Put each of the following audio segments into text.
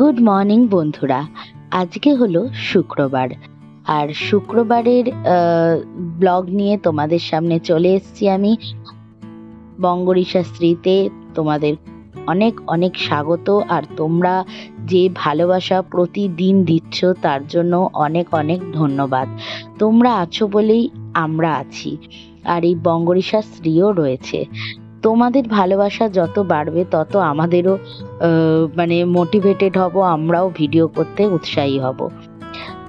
Good morning বন্ধুরা। আজকে হলো শুক্রবার, আর শুক্রবারের ব্লগ নিয়ে তোমাদের সামনে চলে এসেছি আমি। বঙ্গরিসা স্ত্রীতে তোমাদের অনেক অনেক স্বাগত। আর তোমরা যে ভালোবাসা প্রতিদিন দিচ্ছ তার জন্য অনেক অনেক ধন্যবাদ। তোমরা আছো বলেই আমরা আছি, আর এই বঙ্গরিসা স্ত্রীও রয়েছে। তোমাদের ভালোবাসা যত বাড়বে তত আমাদেরও মানে মোটিভেটেড হব, আমরাও ভিডিও করতে উৎসাহী হব।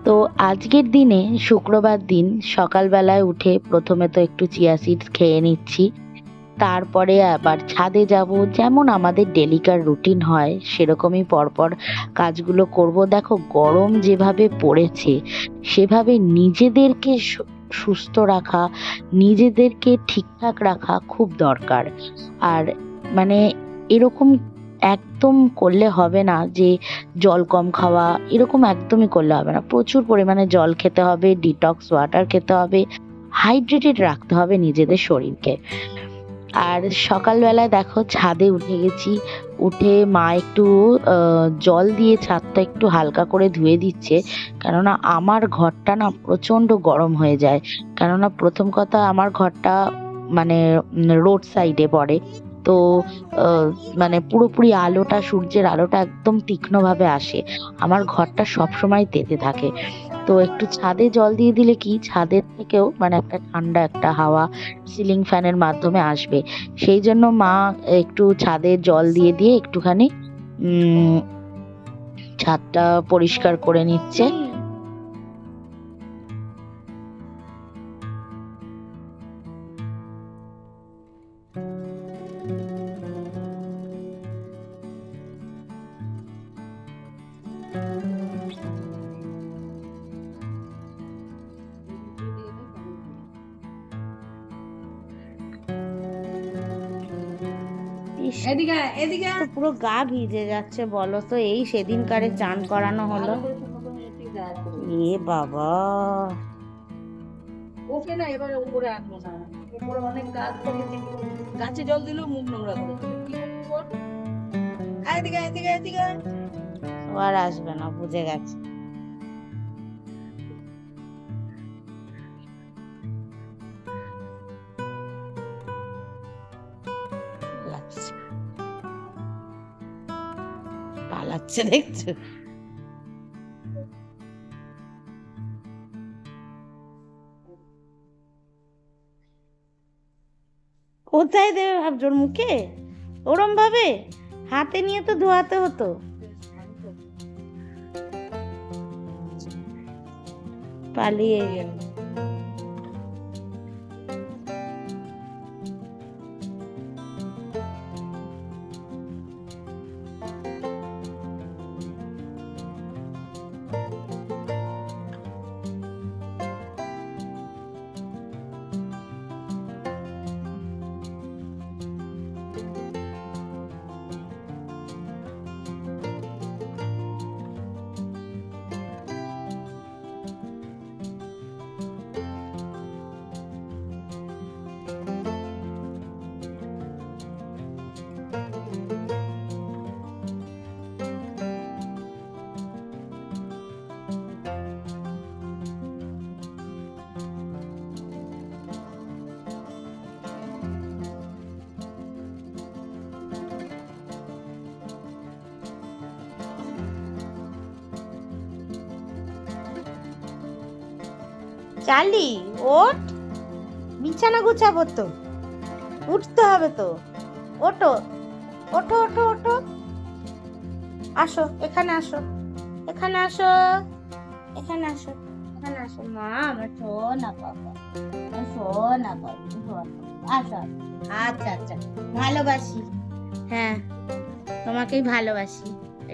তো আজকের দিনে শুক্রবার দিন সকালবেলায় উঠে প্রথমে তো একটু চিয়া সিডস খেয়ে নিচ্ছি, তারপরে আবার ছাদে যাব। যেমন আমাদের ডেলিকার রুটিন হয় সেরকমই পরপর কাজগুলো করব। দেখো গরম যেভাবে পড়েছে, সেভাবে নিজেদেরকে সুস্থ রাখা, নিজেদেরকে ঠিকঠাক রাখা খুব দরকার। আর মানে এরকম একদম করলে হবে না যে জল কম খাওয়া, এরকম একদমই করলে হবে না। প্রচুর পরিমাণে জল খেতে হবে, ডিটক্স ওয়াটার খেতে হবে, হাইড্রেটেড রাখতে হবে নিজেদের শরীরকে। আর সকালবেলায় দেখো ছাদে উঠে গেছি, উঠে মা একটু জল দিয়ে ছাদটা একটু হালকা করে ধুয়ে দিচ্ছে। কেননা আমার ঘরটা না প্রচণ্ড গরম হয়ে যায়। কেননা প্রথম কথা, আমার ঘরটা মানে রোড সাইডে পড়ে, তো মানে পুরোপুরি আলোটা, সূর্যের আলোটা একদম তীক্ষ্ণভাবে আসে। আমার ঘরটা সবসময় তেতে থাকে। তো একটু ছাদে জল দিয়ে দিলে কি, ছাদের থেকেও মানে একটা ঠান্ডা একটা হাওয়া সিলিং ফ্যানের মাধ্যমে আসবে। সেই জন্য মা একটু ছাদে জল দিয়ে দিয়ে একটুখানি ছাদটা পরিষ্কার করে নিচ্ছে। তো পুরো গা ভিজে যাচ্ছে, বলো তো। এই সেদিনকারে চান করানো হলো, এ বাবা। ওকে না, এবারে উপরে আনবো না। উপরে অনেক গাছ থেকে গাছে জল দিলেও মুখ নোংরা করে দেবে। কি করবো? এদিকে এদিকে এদিকে। আর আসবে না, বুঝে গেছে। পালাচ্ছে দেখছো? কোথায় দেবে ভাবছো? ওর মুখে? ওরম ভাবে হাতে নিয়ে তো ধোয়াতে হতো। পালিয়ে গেল। চার্লি, ওঠ, বিছানা গুছাবো তো, উঠতে হবে তো। ওঠো ওঠো ওঠো ওঠো, আসো এখানে, আসো এখানে, আসো এখানে, আসো এখানে, আসো। মা আমার সোনা বাবা, আমার সোনা বাবা, আসো। আচ্ছা আচ্ছা, ভালোবাসি। হ্যাঁ, তোমাকেই ভালোবাসি।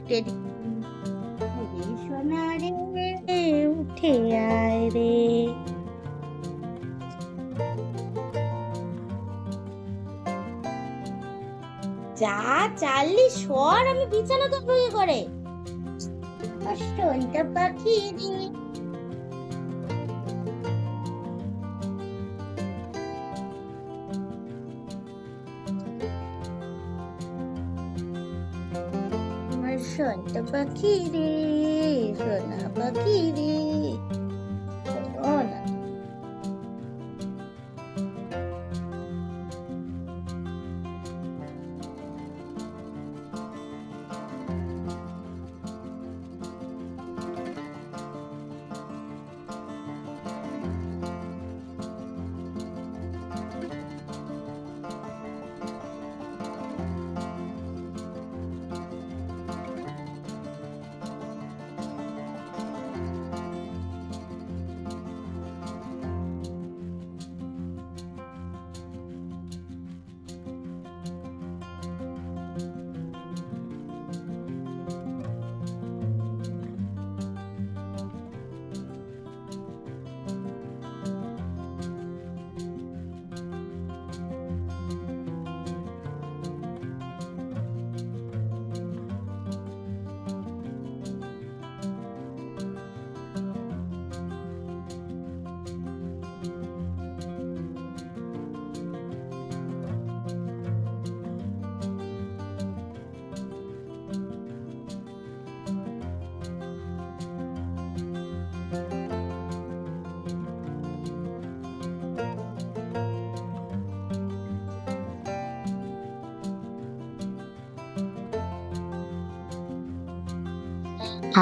টেডি সোনা রে, উঠে আয় রে। যা চার্লি, সর, আমি বিছানা করবো কি করে? সোনটা পাখি রে। সোনা পাখি রে, সোনা পাখি রে, সোনা।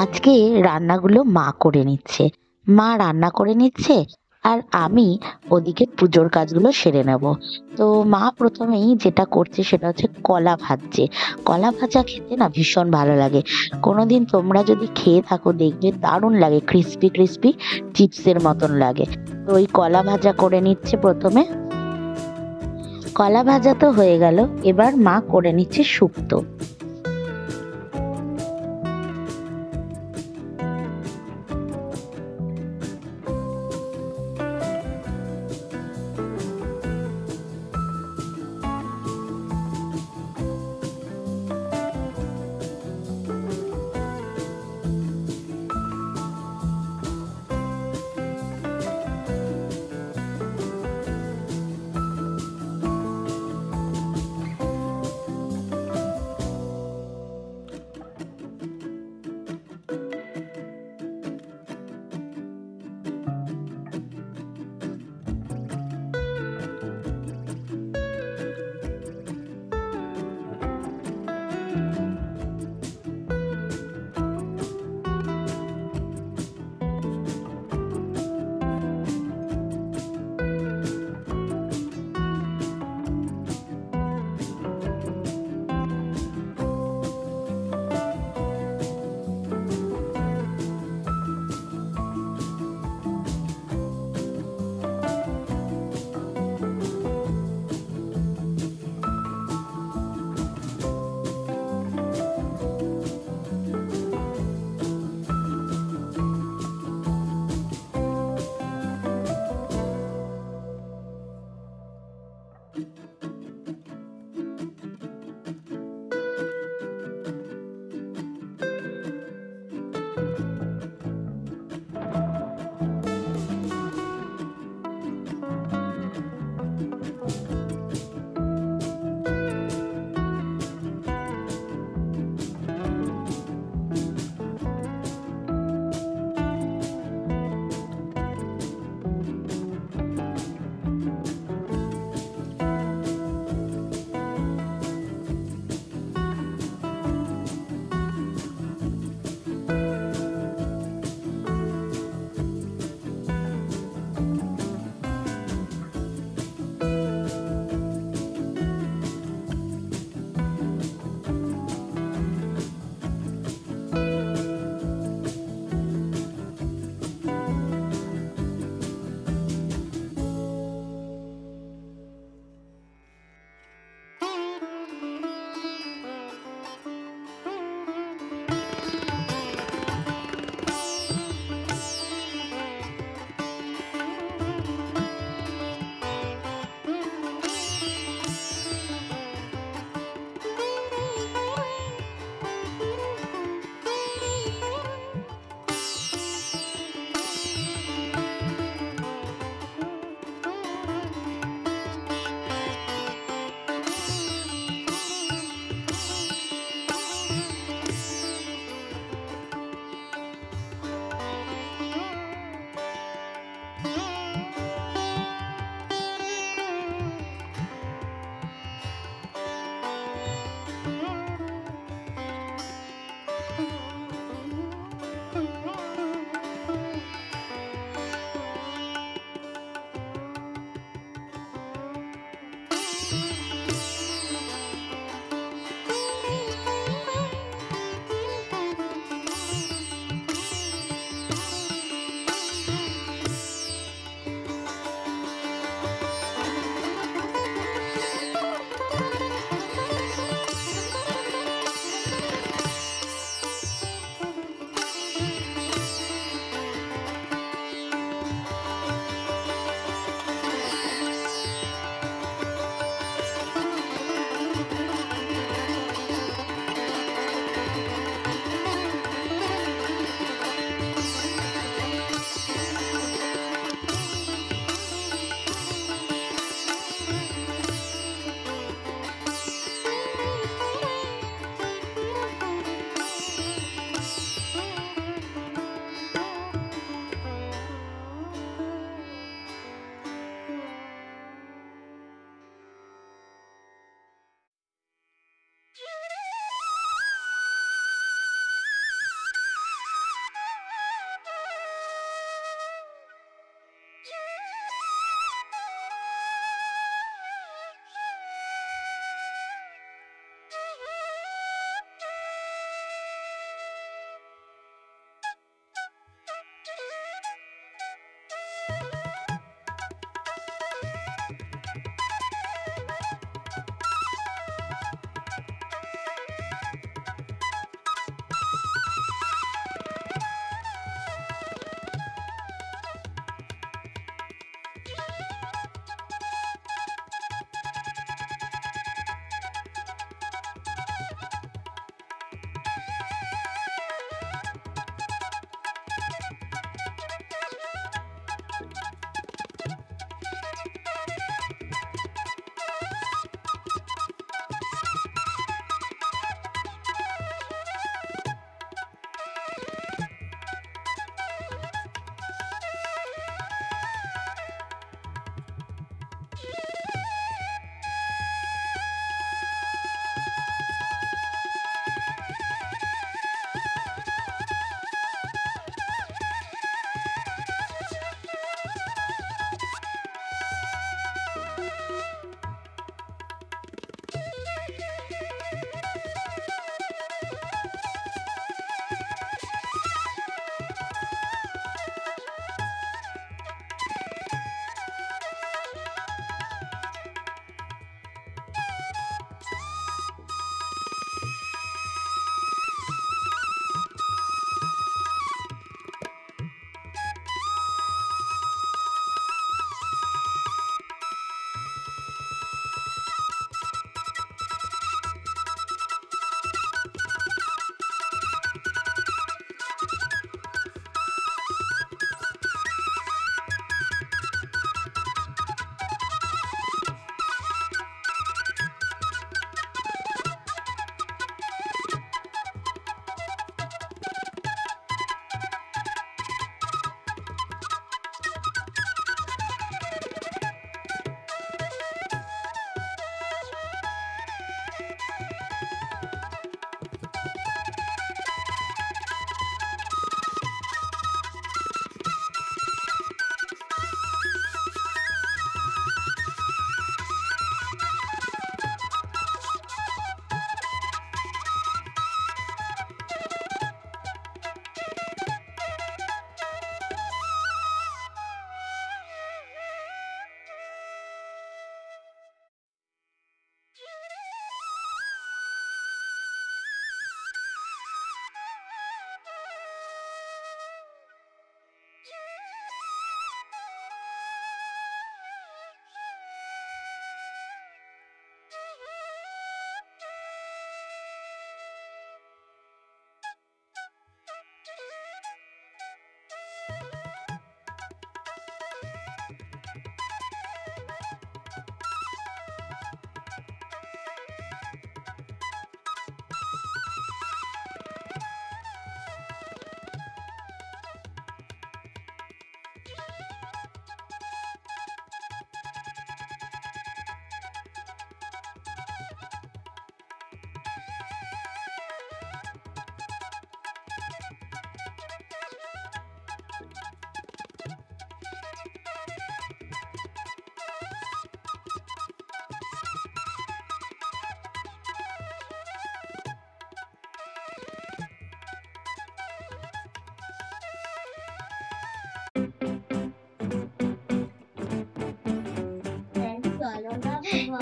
আজকে রান্নাগুলো মা করে নিচ্ছে। মা রান্না করে নিচ্ছে আর আমি ওদিকে পুজোর কাজগুলো সেরে নেব। তো মা প্রথমেই যেটা করছে সেটা হচ্ছে কলা ভাজছে। কলা ভাজা খেতে না ভীষণ ভালো লাগে। কোনোদিন তোমরা যদি খেয়ে থাকো দেখবে দারুণ লাগে, ক্রিস্পি ক্রিস্পি চিপসের মতন লাগে। তো ওই কলা ভাজা করে নিচ্ছে প্রথমে। কলা ভাজা তো হয়ে গেল, এবার মা করে নিচ্ছে শুক্তো।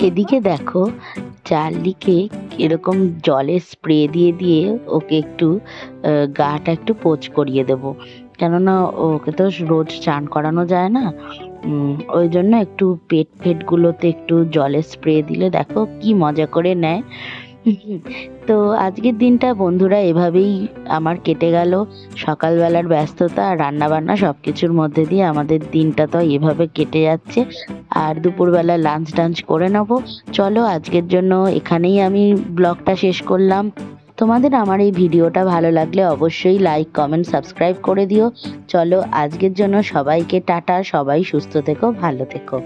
এদিকে দেখো চার্লিকে এরকম জলের স্প্রে দিয়ে দিয়ে ওকে একটু গাটা একটু পোঁচ করিয়ে দেবো, কেননা ওকে তো রোজ চান করানো যায় না। ওই জন্য একটু পেট ফেটগুলোতে একটু জলের স্প্রে দিলে দেখো কি মজা করে নেয়। তো আজকের দিনটা বন্ধুরা এভাবেই আমার কেটে গেল। সকালবেলার ব্যস্ততা আর রান্নাবান্না সব কিছুর মধ্যে দিয়ে আমাদের দিনটা তো এভাবে কেটে যাচ্ছে। আর দুপুরবেলা লাঞ্চ টাঞ্চ করে নেবো। চলো আজকের জন্য এখানেই আমি ব্লগটা শেষ করলাম। তোমাদের আমার এই ভিডিওটা ভালো লাগলে অবশ্যই লাইক কমেন্ট সাবস্ক্রাইব করে দিও। চলো আজকের জন্য সবাইকে টাটা, সবাই সুস্থ থেকো, ভালো থেকো।